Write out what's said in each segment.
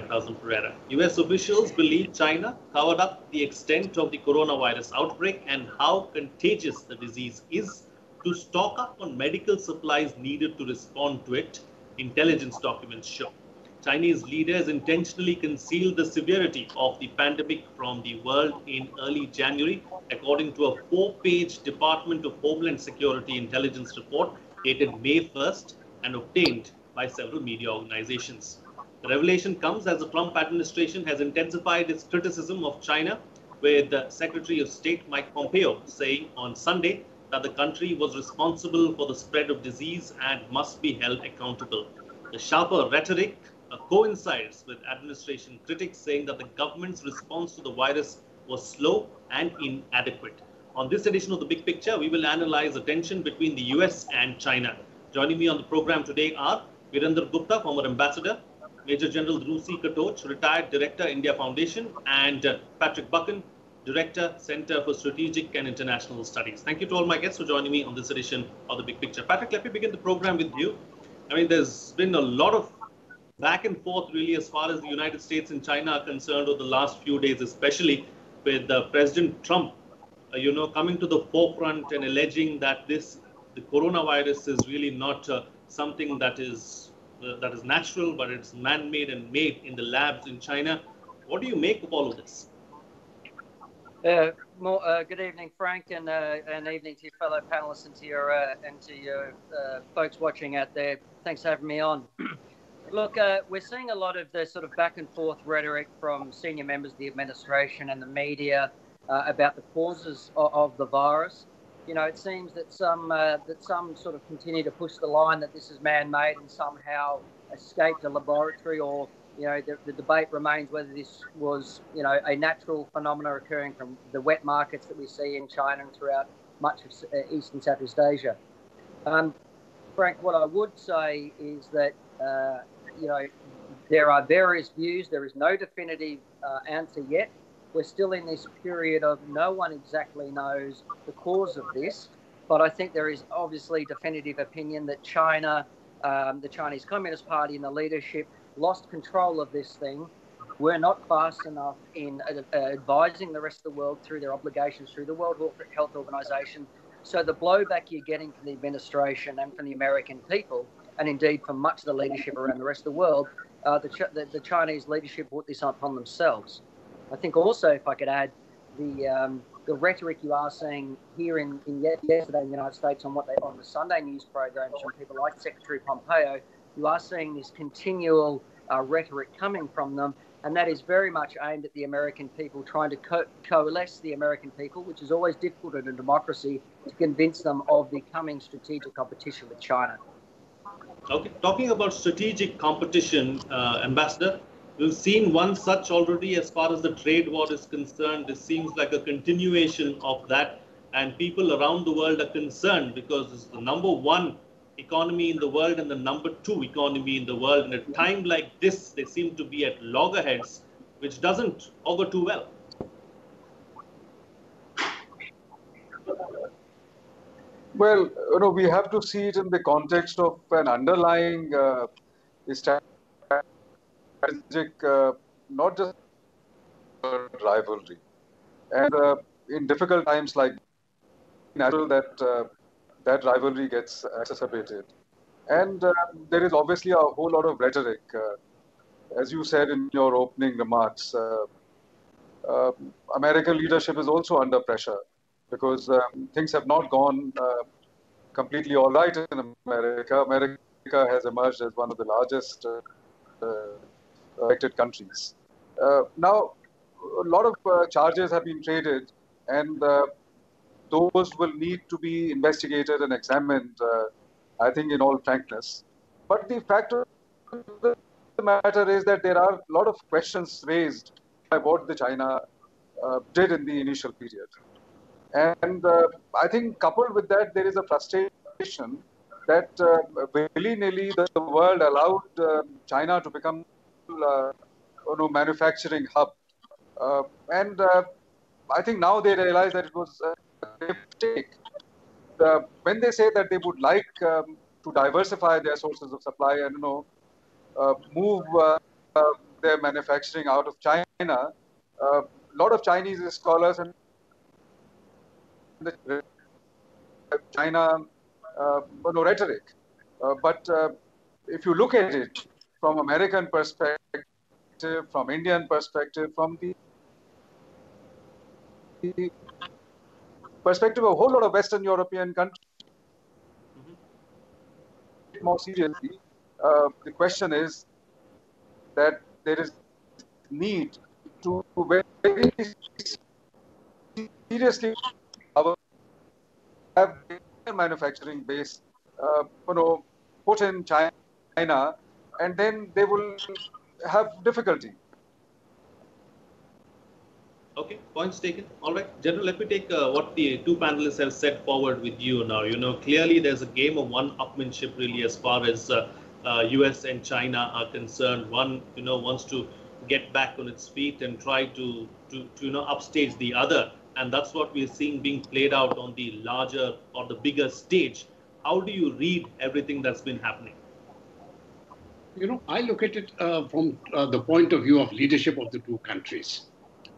5,000 per era. US officials believe China covered up the extent of the coronavirus outbreak and how contagious the disease is to stock up on medical supplies needed to respond to it, intelligence documents show. Chinese leaders intentionally concealed the severity of the pandemic from the world in early January, according to a 4-page Department of Homeland Security intelligence report dated May 1st and obtained by several media organizations. The revelation comes as the Trump administration has intensified its criticism of China, with the Secretary of State Mike Pompeo saying on Sunday that the country was responsible for the spread of disease and must be held accountable. The sharper rhetoric coincides with administration critics saying that the government's response to the virus was slow and inadequate. On this edition of The Big Picture, we will analyze the tension between the US and China. Joining me on the program today are Virender Gupta, former ambassador, Major General Rusi Katoch, retired Director, India Foundation, and Patrick Buchan, Director, Center for Strategic and International Studies. Thank you to all my guests for joining me on this edition of The Big Picture. Patrick, let me begin the program with you. I mean, there's been a lot of back and forth, really, as far as the United States and China are concerned over the last few days, especially with President Trump, coming to the forefront and alleging that the coronavirus is really not something that is natural, but it's man-made and made in the labs in China. What do you make of all of this? Good evening, Frank, and evening to your fellow panelists and to your folks watching out there. Thanks for having me on. Look, we're seeing a lot of the sort of back and forth rhetoric from senior members of the administration and the media about the causes of the virus. You know, it seems that some sort of continue to push the line that this is man-made and somehow escaped a laboratory, or the debate remains whether this was a natural phenomena occurring from the wet markets that we see in China and throughout much of East and Southeast Asia. Frank, what I would say is that there are various views. There is no definitive answer yet. We're still in this period of no one exactly knows the cause of this, but I think there is obviously definitive opinion that China, the Chinese Communist Party and the leadership lost control of this thing. We're not fast enough in advising the rest of the world through their obligations through the World Health Organization. So the blowback you're getting from the administration and from the American people, and indeed from much of the leadership around the rest of the world, the Chinese leadership brought this upon themselves. I think also, if I could add, the rhetoric you are seeing here yesterday in the United States on the Sunday news programs from people like Secretary Pompeo, you are seeing this continual rhetoric coming from them, and that is very much aimed at the American people, trying to coalesce the American people, which is always difficult in a democracy, to convince them of the coming strategic competition with China. Okay, talking about strategic competition, Ambassador, we've seen one such already as far as the trade war is concerned. This seems like a continuation of that, and people around the world are concerned because it's the number one economy in the world and the number two economy in the world. And at a time like this, they seem to be at loggerheads, which doesn't augur too well. Well, we have to see it in the context of an underlying strategic, not just rivalry. And in difficult times like natural that rivalry gets exacerbated. And there is obviously a whole lot of rhetoric. As you said in your opening remarks, American leadership is also under pressure, because things have not gone completely all right in America. America has emerged as one of the largest affected countries. Now, a lot of charges have been traded, and those will need to be investigated and examined, I think, in all frankness. But the fact of the matter is that there are a lot of questions raised by what the China did in the initial period. And I think coupled with that, there is a frustration that willy-nilly the world allowed China to become a manufacturing hub. And I think now they realize that it was a mistake. When they say that they would like to diversify their sources of supply and move their manufacturing out of China. A lot of Chinese scholars and the China rhetoric. But if you look at it from American perspective, from Indian perspective, from the perspective of a whole lot of Western European countries, more seriously, the question is that there is need to very seriously have their manufacturing base, put in China, and then they will have difficulty. Okay, points taken. All right, General, let me take what the two panelists have set forward with you now. Clearly there's a game of one-upmanship really as far as US and China are concerned. One, wants to get back on its feet and try to upstage the other. And that's what we're seeing being played out on the larger or the bigger stage. How do you read everything that's been happening? I look at it from the point of view of leadership of the two countries.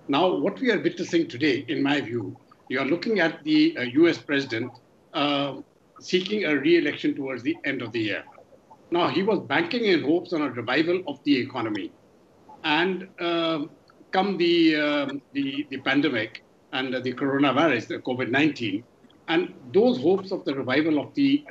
Now, what we are witnessing today, in my view, you are looking at the US president seeking a re-election towards the end of the year. Now, he was banking in hopes on a revival of the economy. And come the pandemic and the coronavirus, the COVID-19, and those hopes of the revival of the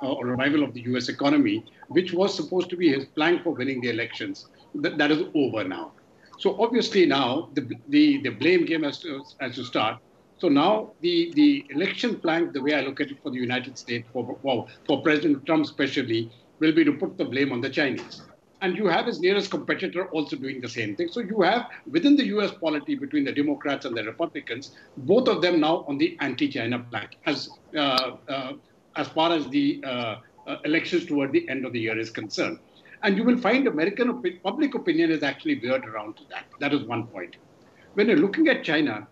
US economy, which was supposed to be his plank for winning the elections, that is over now. So obviously now the blame game has to start. So now the election plank, the way I look at it for the United States, for President Trump especially, will be to put the blame on the Chinese. And you have his nearest competitor also doing the same thing. So you have within the US polity between the Democrats and the Republicans, both of them now on the anti-China plank as far as the elections toward the end of the year is concerned. And you will find American public opinion is actually veered around to that. That is one point. When you're looking at China,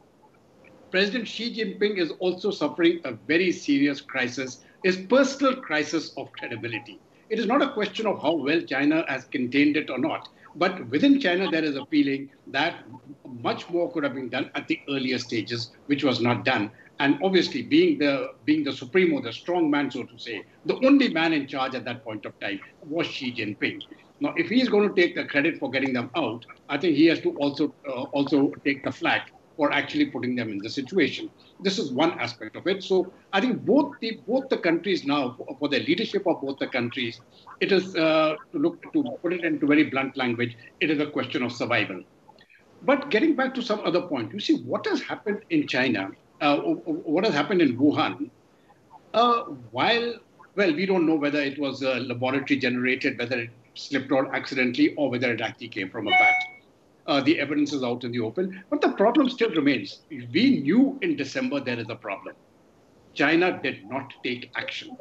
President Xi Jinping is also suffering a very serious crisis, his personal crisis of credibility. It is not a question of how well China has contained it or not, but within China there is a feeling that much more could have been done at the earlier stages, which was not done. And obviously, being the supremo, the strong man, so to say, the only man in charge at that point of time was Xi Jinping. Now, if he is going to take the credit for getting them out, I think he has to also take the flak for actually putting them in the situation. This is one aspect of it. So I think both the countries now, for the leadership of both the countries, it is to put it into very blunt language, it is a question of survival. But getting back to some other point, you see what has happened in China. What has happened in Wuhan, we don't know whether it was laboratory generated, whether it slipped out accidentally, or whether it actually came from a bat. The evidence is out in the open, but the problem still remains. We knew in December there is a problem. China did not take action.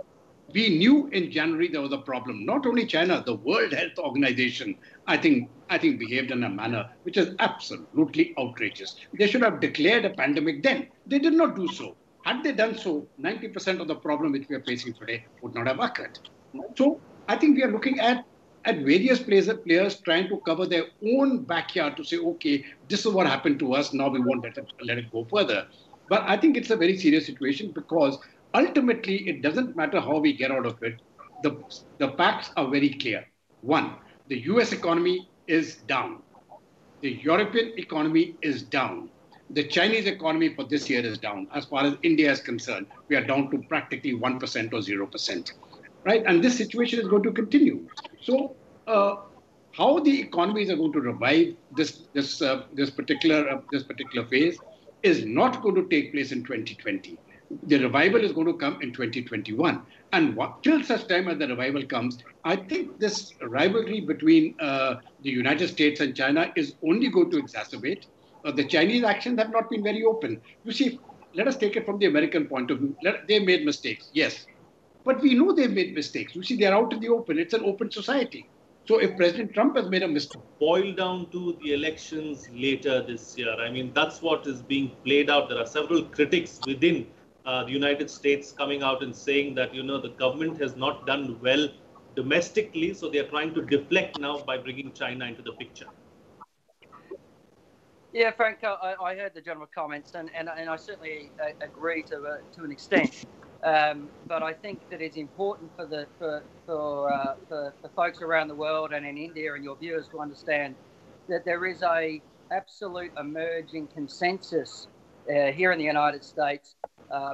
We knew in January there was a problem. Not only China, the World Health Organization, I think behaved in a manner which is absolutely outrageous. They should have declared a pandemic then. They did not do so. Had they done so, 90% of the problem which we are facing today would not have occurred. So I think we are looking at various players trying to cover their own backyard to say, okay, this is what happened to us. Now we won't let it go further. But I think it's a very serious situation because ultimately, it doesn't matter how we get out of it. The facts are very clear. One, the US economy is down. The European economy is down. The Chinese economy for this year is down. As far as India is concerned, we are down to practically 1% or 0%. Right? And this situation is going to continue. So how the economies are going to revive this particular phase is not going to take place in 2020. The revival is going to come in 2021. And till such time as the revival comes, I think this rivalry between the United States and China is only going to exacerbate. The Chinese actions have not been very open. You see, let us take it from the American point of view. They made mistakes, yes. But we know they've made mistakes. You see, they're out in the open. It's an open society. So if President Trump has made a mistake... Boil down to the elections later this year. I mean, that's what is being played out. There are several critics within the United States coming out and saying that, the government has not done well domestically. So they're trying to deflect now by bringing China into the picture. Yeah, Frank, I heard the general comments, and I certainly agree to an extent. But I think that it's important for folks around the world and in India and your viewers to understand that there is a absolute emerging consensus here in the United States,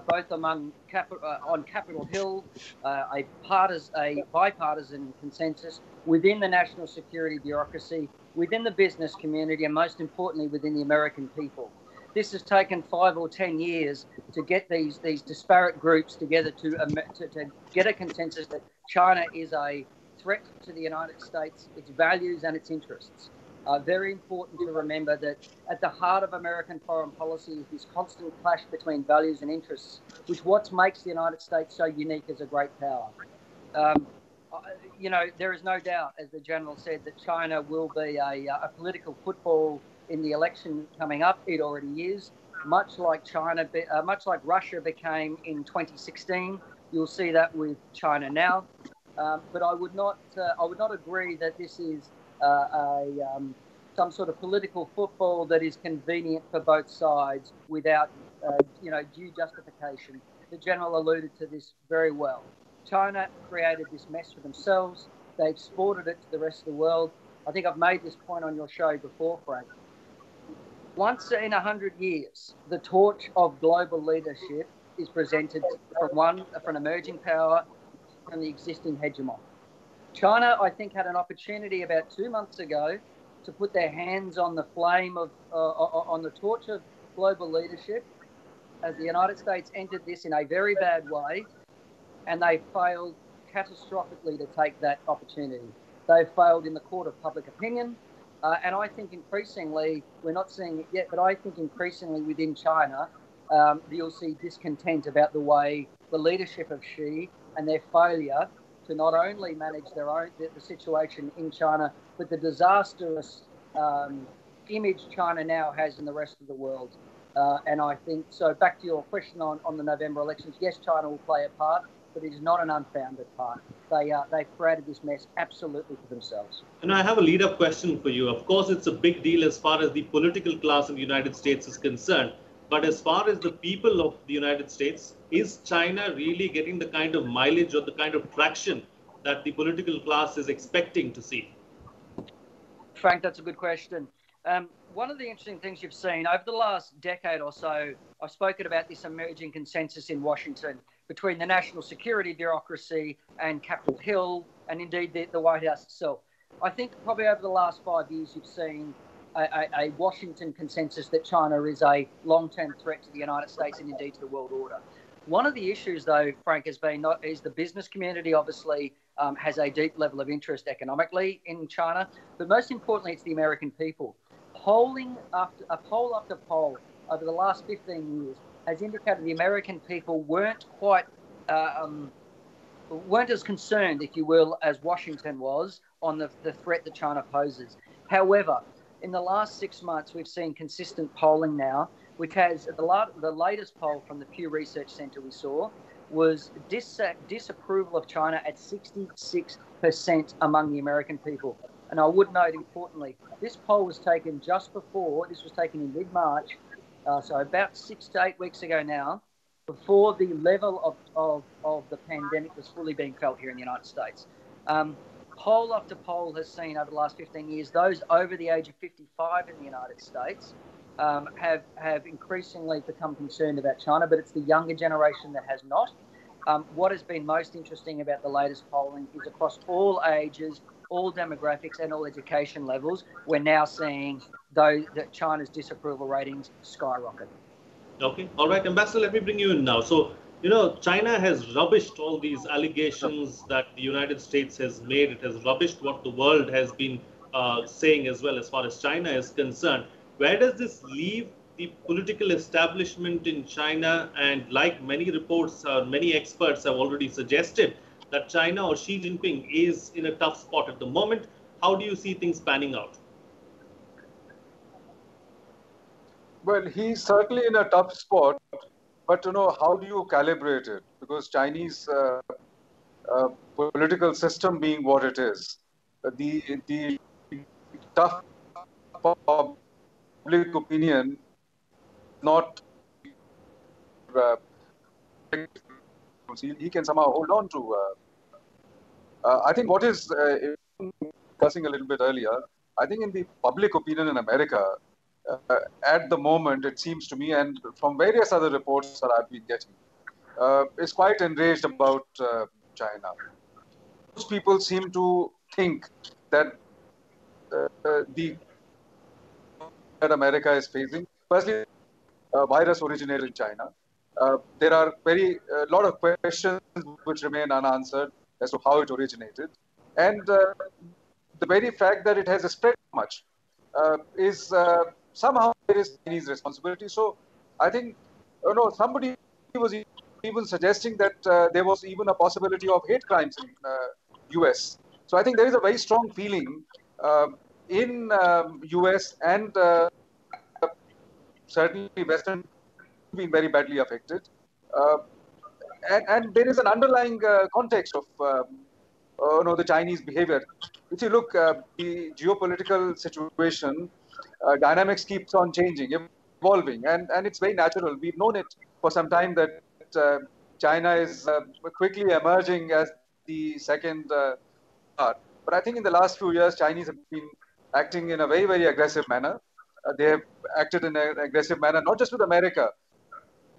both among on Capitol Hill, a bipartisan consensus within the national security bureaucracy, within the business community, and most importantly, within the American people. This has taken 5 or 10 years to get these disparate groups together to get a consensus that China is a threat to the United States, its values and its interests. Very important to remember that at the heart of American foreign policy is this constant clash between values and interests, which what makes the United States so unique as a great power. There is no doubt, as the General said, that China will be a political football in the election coming up. It already is. Much like Russia became in 2016, you'll see that with China now. But I would not agree that this is some sort of political football that is convenient for both sides without due justification. The General alluded to this very well. China created this mess for themselves. They exported it to the rest of the world. I think I've made this point on your show before, Frank. Once in 100 years, the torch of global leadership is presented from an emerging power, from the existing hegemon. China, I think, had an opportunity about 2 months ago to put their hands on the flame on the torch of global leadership, as the United States entered this in a very bad way, and they failed catastrophically to take that opportunity. They failed in the court of public opinion, and I think increasingly, we're not seeing it yet, but I think increasingly within China, you'll see discontent about the way the leadership of Xi and their failure to not only manage the situation in China, but the disastrous image China now has in the rest of the world. And I think, so back to your question on the November elections, yes, China will play a part, but it is not an unfounded part. They've created this mess absolutely for themselves. And I have a lead-up question for you. Of course, it's a big deal as far as the political class in the United States is concerned. But as far as the people of the United States, is China really getting the kind of mileage or the kind of traction that the political class is expecting to see? Frank, that's a good question. One of the interesting things you've seen over the last decade or so, I've spoken about this emerging consensus in Washington between the national security bureaucracy and Capitol Hill, and indeed the White House itself. I think probably over the last 5 years, you've seen a Washington consensus that China is a long-term threat to the United States and indeed to the world order. One of the issues, though, Frank, is the business community obviously has a deep level of interest economically in China, but most importantly, it's the American people. Poll after poll over the last 15 years has indicated the American people weren't as concerned, if you will, as Washington was on the threat that China poses. However, in the last 6 months, we've seen consistent polling now, which has the latest poll from the Pew Research Center we saw was disapproval of China at 66% among the American people. And I would note, importantly, this poll was taken this was taken in mid-March, so about 6 to 8 weeks ago now, before the level of the pandemic was fully being felt here in the United States. Poll after poll has seen over the last 15 years, those over the age of 55 in the United States have increasingly become concerned about China, but it's the younger generation that has not. What has been most interesting about the latest polling is across all ages, all demographics and all education levels, we're now seeing that China's disapproval ratings skyrocket. Okay. All right, Ambassador, let me bring you in now. So, China has rubbished all these allegations that the United States has made. It has rubbished what the world has been saying as well as far as China is concerned. Where does this leave the political establishment in China? And like many reports, many experts have already suggested that China or Xi Jinping is in a tough spot at the moment. How do you see things panning out? Well, he's certainly in a tough spot, but how do you calibrate it? Because Chinese political system being what it is, the tough public opinion not he can somehow hold on to. I think what is discussing a little bit earlier, I think in the public opinion in America, at the moment, it seems to me, and from various other reports that I've been getting, is quite enraged about China. Most people seem to think that the that America is facing, firstly, virus originated in China. There are a lot of questions which remain unanswered as to how it originated, and the very fact that it has spread much is somehow there is Chinese responsibility. So I think somebody was even suggesting that there was even a possibility of hate crimes in US. So I think there is a very strong feeling in US and certainly Western being very badly affected. And there is an underlying context of the Chinese behavior. If you look, the geopolitical situation, dynamics keeps on changing, evolving, and it's very natural. We've known it for some time that China is quickly emerging as the second part. But I think in the last few years, Chinese have been acting in a very, very aggressive manner. They have acted in an aggressive manner, not just with America,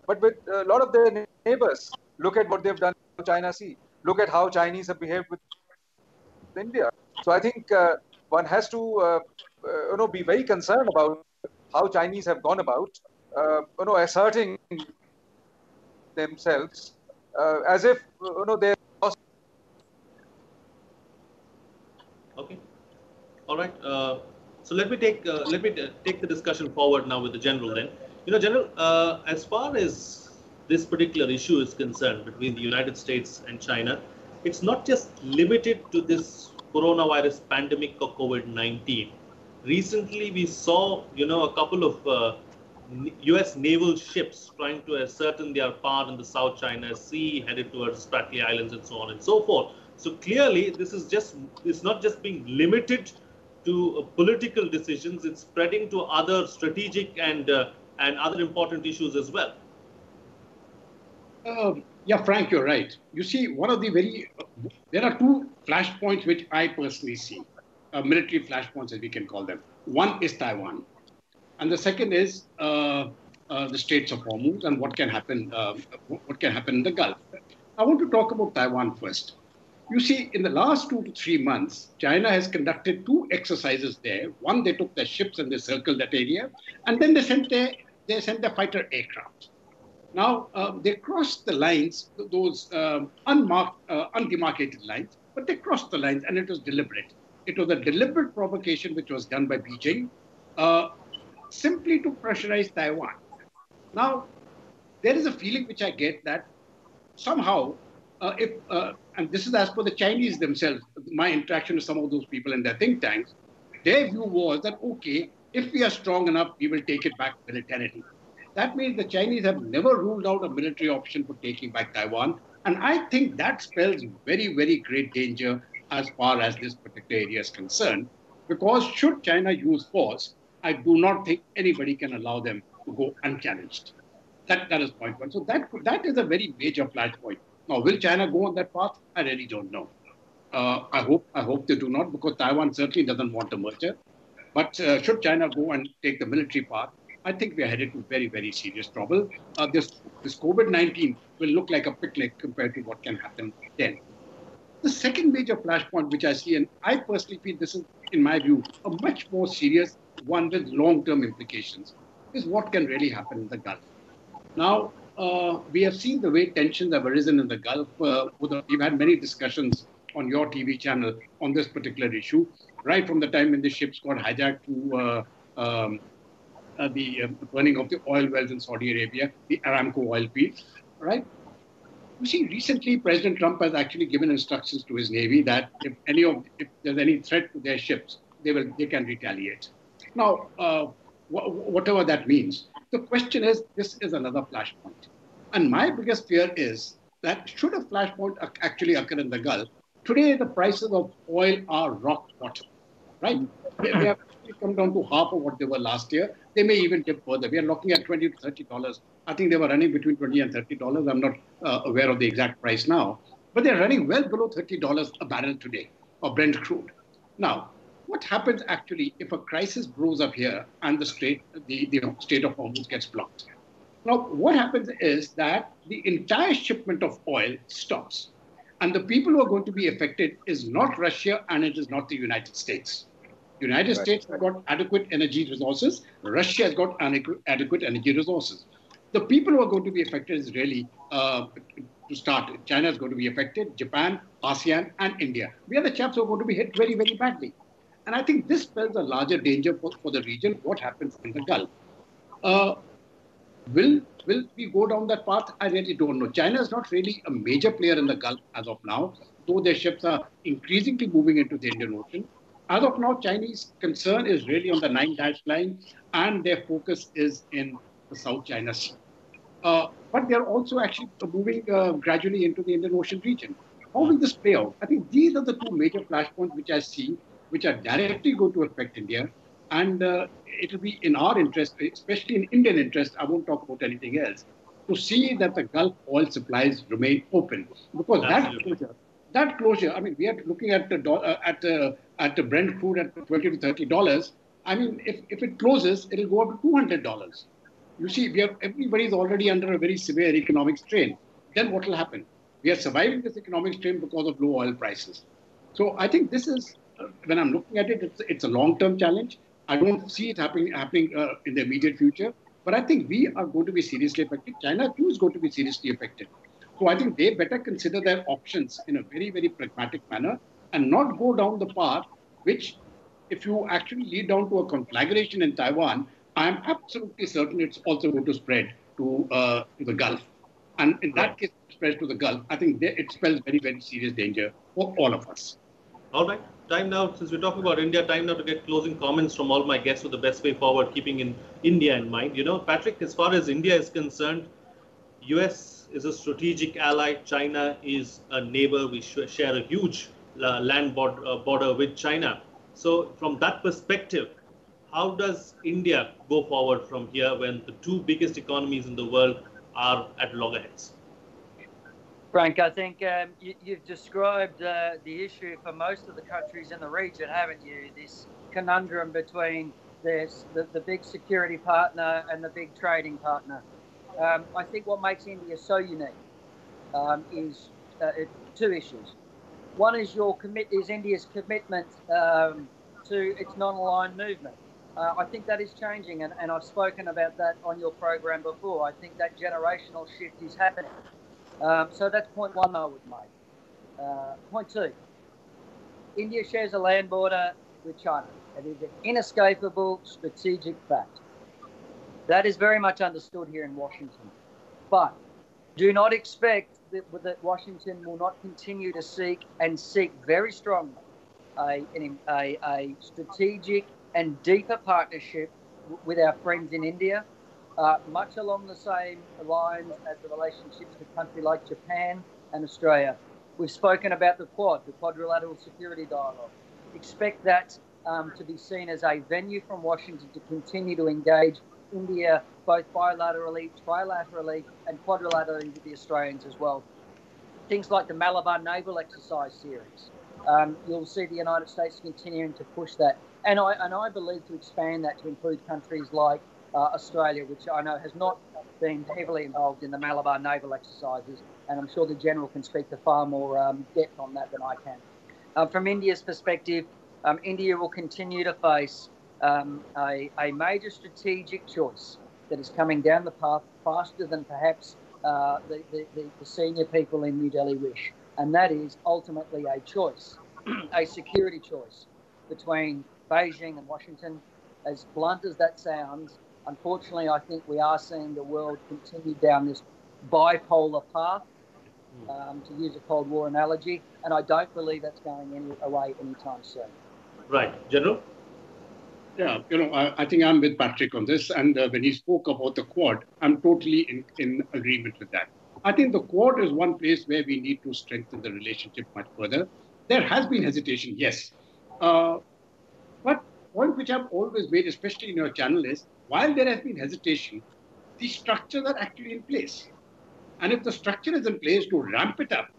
but with a lot of their neighbors. Look at what they've done to China Sea. Look at how Chinese have behaved with India. So I think one has to, be very concerned about how Chinese have gone about, asserting themselves as if, they're lost. Okay. All right. So let me take the discussion forward now with the general. Then, General, as far as this particular issue is concerned between the United States and China, it's not just limited to this coronavirus pandemic or COVID-19. Recently, we saw, a couple of U.S. naval ships trying to ascertain their power in the South China Sea, headed towards Spratly Islands, and so on and so forth. So clearly, it's not just being limited to political decisions; it's spreading to other strategic and other important issues as well. Yeah, Frank, you're right. You see, there are two flashpoints which I personally see, military flashpoints as we can call them. One is Taiwan, and the second is the Straits of Hormuz and what can happen in the Gulf. I want to talk about Taiwan first. You see, in the last 2 to 3 months, China has conducted 2 exercises there. One, they took their ships and they circled that area, and then they sent their fighter aircraft. Now, they crossed the lines, those undemarcated lines, but they crossed the lines, and it was deliberate. It was a deliberate provocation which was done by Beijing, simply to pressurize Taiwan. Now, there is a feeling which I get that somehow, and this is as per the Chinese themselves, my interaction with some of those people in their think tanks, their view was that, okay, if we are strong enough, we will take it back militarily. That means the Chinese have never ruled out a military option for taking back Taiwan. And I think that spells very, very great danger as far as this particular area is concerned. Because should China use force, I do not think anybody can allow them to go unchallenged. That is point one. So that is a very major flashpoint. Now, will China go on that path? I really don't know. I hope they do not, because Taiwan certainly doesn't want a merger. But should China go and take the military path, I think we are headed to very, very serious trouble. This COVID-19 will look like a picnic compared to what can happen then. The second major flashpoint which I see, and I personally feel this is, in my view, a much more serious one with long-term implications, is what can really happen in the Gulf. Now, we have seen the way tensions have arisen in the Gulf. We've had many discussions on your TV channel on this particular issue, right from the time when the ships got hijacked to the burning of the oil wells in Saudi Arabia, the Aramco oil fields, right? You see, recently President Trump has actually given instructions to his Navy that if there's any threat to their ships, they can retaliate. Now, whatever that means, the question is, this is another flashpoint. And my biggest fear is that should a flashpoint actually occur in the Gulf, today the prices of oil are rock bottom. right? They have actually come down to half of what they were last year. They may even dip further. We are looking at $20 to $30. I think they were running between $20 and $30. I'm not aware of the exact price now, but they're running well below $30 a barrel today of Brent crude. Now, what happens actually if a crisis blows up here and the Strait of Hormuz gets blocked? Now, what happens is that the entire shipment of oil stops. And the people who are going to be affected is not Russia and it is not the United States. The United States have got adequate energy resources. Russia has got adequate energy resources. The people who are going to be affected is really, to start, China is going to be affected, Japan, ASEAN, and India. We are the chaps who are going to be hit very, very badly. And I think this spells a larger danger for the region, what happens in the Gulf. Will we go down that path? I really don't know. China is not really a major player in the Gulf as of now, though their ships are increasingly moving into the Indian Ocean. As of now, Chinese concern is really on the 9-dash line, and their focus is in the South China Sea. But they're also actually moving gradually into the Indian Ocean region. How will this play out? I think these are the two major flashpoints which I see, which are directly going to affect India. And it will be in our interest, especially in Indian interest, I won't talk about anything else, to see that the Gulf oil supplies remain open. Because that closure, I mean, we are looking at the Brent crude at $20 to $30. I mean, if it closes, it'll go up to $200. You see, everybody's already under a very severe economic strain. Then what will happen? We are surviving this economic strain because of low oil prices. So I think this is, when I'm looking at it, it's a long-term challenge. I don't see it happening in the immediate future, but I think we are going to be seriously affected. China too is going to be seriously affected. So I think they better consider their options in a very, very pragmatic manner and not go down the path which, if you actually lead down to a conflagration in Taiwan, I am absolutely certain it's also going to spread to the Gulf. And in that case, it spreads to the Gulf. I think it spells very, very serious danger for all of us. All right. Time now, since we're talking about India, time now to get closing comments from all my guests with the best way forward, keeping in India in mind. You know, Patrick, as far as India is concerned, US is a strategic ally. China is a neighbor. We share a huge land border with China. So from that perspective, how does India go forward from here when the two biggest economies in the world are at loggerheads? Frank, I think you've described the issue for most of the countries in the region, haven't you? This conundrum between the big security partner and the big trading partner. I think what makes India so unique is two issues. One is India's commitment to its non-aligned movement. I think that is changing, and I've spoken about that on your program before. I think that generational shift is happening. So that's point one I would make. Point two, India shares a land border with China. It is an inescapable strategic fact. That is very much understood here in Washington. But do not expect that Washington will not continue to seek very strongly a strategic and deeper partnership with our friends in India, much along the same lines as the relationships with countries like Japan and Australia. We've spoken about the quadrilateral security dialogue. Expect that to be seen as a venue from Washington to continue to engage India both bilaterally, trilaterally, and quadrilaterally with the Australians as well. Things like the Malabar Naval Exercise Series. You'll see the United States continuing to push that. And I believe to expand that to include countries like Australia, which I know has not been heavily involved in the Malabar naval exercises, and I'm sure the General can speak to far more depth on that than I can. From India's perspective, India will continue to face a major strategic choice that is coming down the path faster than perhaps the senior people in New Delhi wish, and that is ultimately a choice, a security choice between Beijing and Washington. As blunt as that sounds, unfortunately, I think we are seeing the world continue down this bipolar path, to use a Cold War analogy, and I don't believe that's going away anytime soon. Right. General? Yeah, I think I'm with Patrick on this, and when he spoke about the Quad, I'm totally in agreement with that. I think the Quad is one place where we need to strengthen the relationship much further. There has been hesitation, yes. which I've always made, especially in your channel, is while there has been hesitation, the structures are actually in place. And if the structure is in place to ramp it up,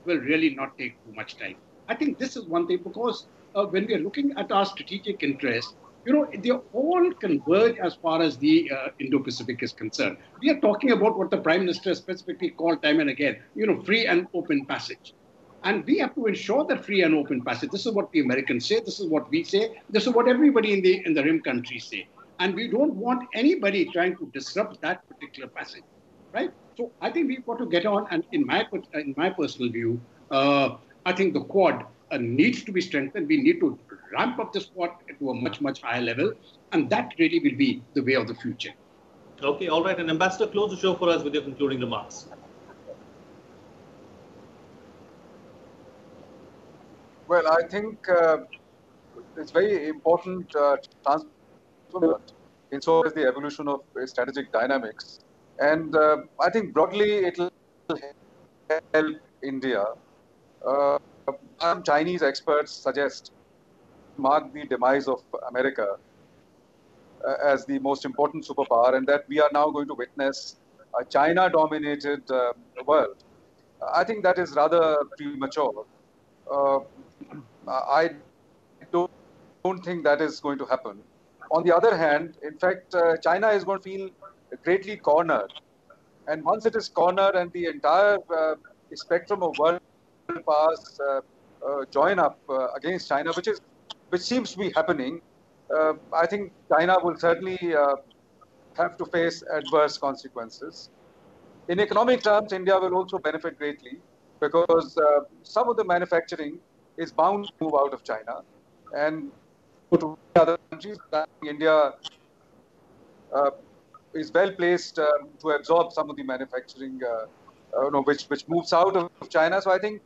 will really not take too much time. I think this is one thing because when we are looking at our strategic interests, they all converge as far as the Indo-Pacific is concerned. We are talking about what the Prime Minister specifically called time and again, free and open passage. And we have to ensure that free and open passage. This is what the Americans say. This is what we say. This is what everybody in the rim countries say. And we don't want anybody trying to disrupt that particular passage, right? So I think we've got to get on. And in my personal view, I think the Quad needs to be strengthened. We need to ramp up the Quad to a much, much higher level. And that really will be the way of the future. Okay, all right. And Ambassador, close the show for us with your concluding remarks. Well, I think it's very important transformation in so as the evolution of strategic dynamics. And I think broadly it will help India. Some Chinese experts suggest mark the demise of America as the most important superpower, and that we are now going to witness a China-dominated world. I think that is rather premature. I don't think that is going to happen. On the other hand, in fact, China is going to feel greatly cornered. And once it is cornered and the entire spectrum of world powers join up against China, which seems to be happening, I think China will certainly have to face adverse consequences. In economic terms, India will also benefit greatly because some of the manufacturing is bound to move out of China and go to other countries. India is well placed to absorb some of the manufacturing, which moves out of China. So I think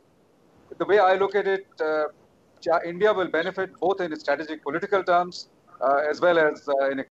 the way I look at it, India will benefit both in strategic political terms as well as in